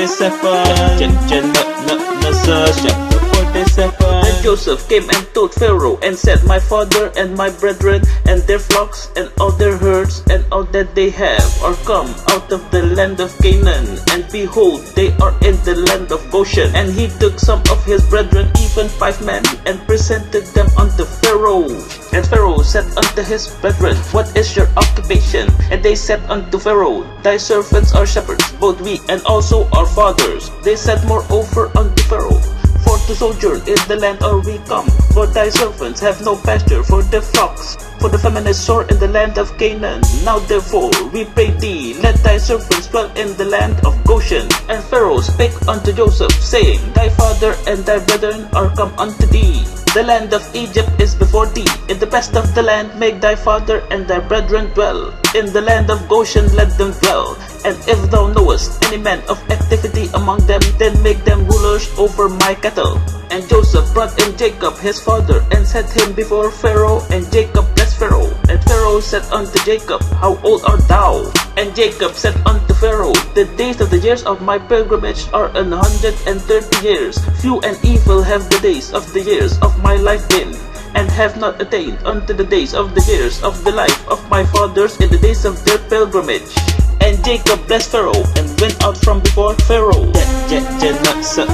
Genesis chapter 47. Then Joseph came and told Pharaoh and said, My father and my brethren and their flocks and all their herds and all that they have are come out of the land of Canaan, and behold, they are in the land of Goshen. And he took some of his brethren, even 5 men, and presented them unto Pharaoh. And Pharaoh said unto his brethren, What is your occupation? And they said unto Pharaoh, Thy servants are shepherds, both we and also our fathers. They said moreover unto Pharaoh, For to sojourn in the land are we come, for thy servants have no pasture for their flocks, for the famine is sore in the land of Canaan. Now therefore we pray thee, let thy servants dwell in the land of Goshen. And Pharaoh spake unto Joseph, saying, Thy father and thy brethren are come unto thee. The land of Egypt is before thee. In the best of the land make thy father and thy brethren dwell. In the land of Goshen let them dwell. And if thou knowest any man of activity among them, then make them rulers over my cattle. And Joseph brought in Jacob his father, and set him before Pharaoh, and Jacob blessed Pharaoh. And Pharaoh said unto Jacob, How old art thou? And Jacob said unto Pharaoh, The days of the years of my pilgrimage are 130 years. Few and evil have the days of the years of my life been, and have not attained unto the days of the years of the life of my fathers in the days of their pilgrimage. And Jacob blessed Pharaoh, and went out from before Pharaoh. Genesis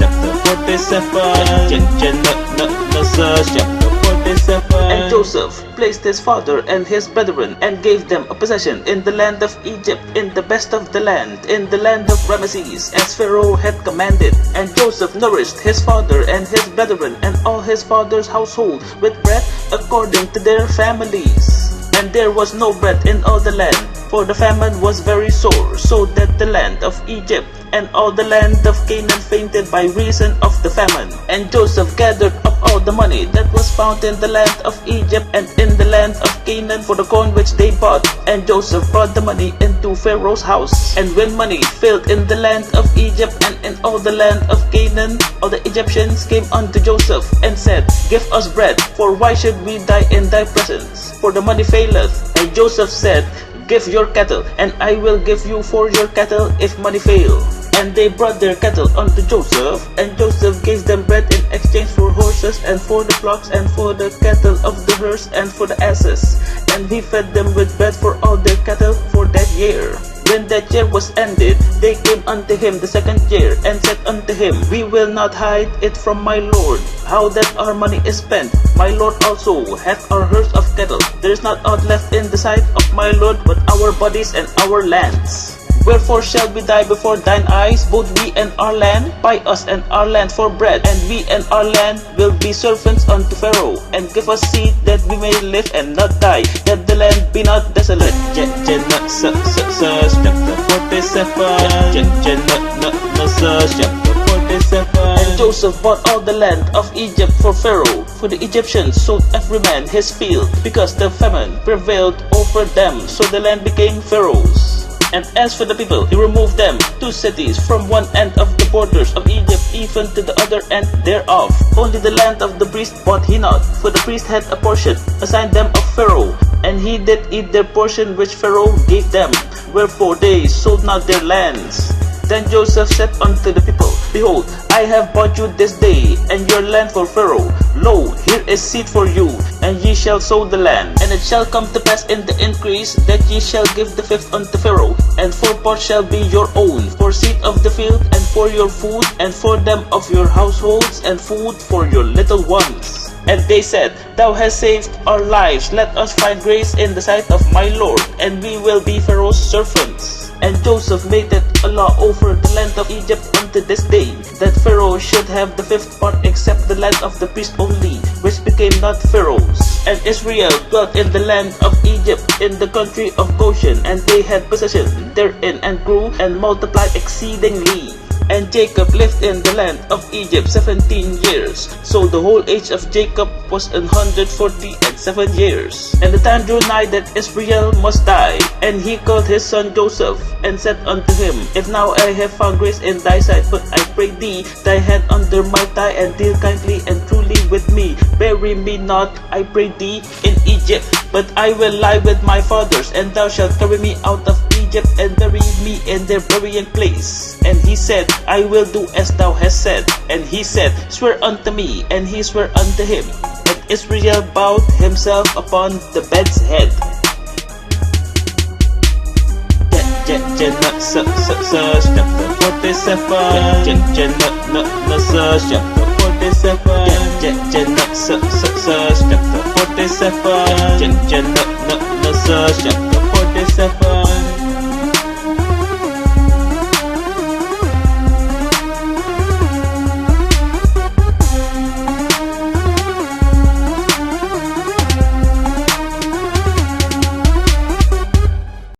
chapter 47. Genesis chapter 47. And Joseph placed his father and his brethren, and gave them a possession in the land of Egypt, in the best of the land, in the land of Ramesses, as Pharaoh had commanded. And Joseph nourished his father and his brethren, and all his father's household, with bread according to their families. And there was no bread in all the land, for the famine was very sore, so that the land of Egypt and all the land of Canaan fainted by reason of the famine. And Joseph gathered up all the money that was found in the land of Egypt and in the land of Canaan for the corn which they bought. And Joseph brought the money into Pharaoh's house. And when money failed in the land of Egypt and in all the land of Canaan, all the Egyptians came unto Joseph and said, Give us bread, for why should we die in thy presence? For the money faileth. And Joseph said, Give your cattle, and I will give you for your cattle if money fail. And they brought their cattle unto Joseph, and Joseph gave them bread in exchange for horses, and for the flocks, and for the cattle of the herds, and for the asses. And he fed them with bread for all their cattle for that year. When that year was ended, they came unto him the second year, and said unto him, We will not hide it from my lord, how that our money is spent. My lord also hath our herds of cattle. There is not aught left in the sight of my lord but our bodies and our lands. Wherefore shall we die before thine eyes, both we and our land? Buy us and our land for bread, and we and our land will be servants unto Pharaoh. And give us seed that we may live and not die, that the land be not desolate. Genesis chapter 47. Genesis chapter 47. And Joseph bought all the land of Egypt for Pharaoh, for the Egyptians sold every man his field, because the famine prevailed over them, so the land became Pharaoh's. And as for the people, he removed them 2 cities from one end of the borders of Egypt even to the other end thereof. Only the land of the priest bought he not, for the priest had a portion assigned them of Pharaoh, and he did eat their portion which Pharaoh gave them. Wherefore they sold not their lands. Then Joseph said unto the people, Behold, I have bought you this day, and your land for Pharaoh. Lo, here is seed for you, and ye shall sow the land. And it shall come to pass in the increase, that ye shall give the 5th unto Pharaoh, and 4 parts shall be your own, for seed of the field, and for your food, and for them of your households, and food for your little ones. And they said, Thou hast saved our lives, let us find grace in the sight of my Lord, and we will be Pharaoh's servants. And Joseph made it a law over the land of Egypt unto this day, that Pharaoh should have the 5th part except the land of the priest only, which became not Pharaoh's. And Israel dwelt in the land of Egypt, in the country of Goshen, and they had possession therein, and grew and multiplied exceedingly. And Jacob lived in the land of Egypt 17 years. So the whole age of Jacob was 147 years. And the time drew nigh that Israel must die. And he called his son Joseph, and said unto him, If now I have found grace in thy sight, but I pray thee, thy hand under my thigh, and deal kindly and truly with me. Bury me not, I pray thee, in Egypt, but I will lie with my fathers, and thou shalt carry me out of Egypt Egypt and bury me in their burying place. And he said, I will do as thou hast said. And he said, swear unto me. And he swore unto him. And Israel bowed himself upon the bed's head. Genesis chapter 47. Genesis chapter 47. Genesis chapter 47. Genesis chapter 47.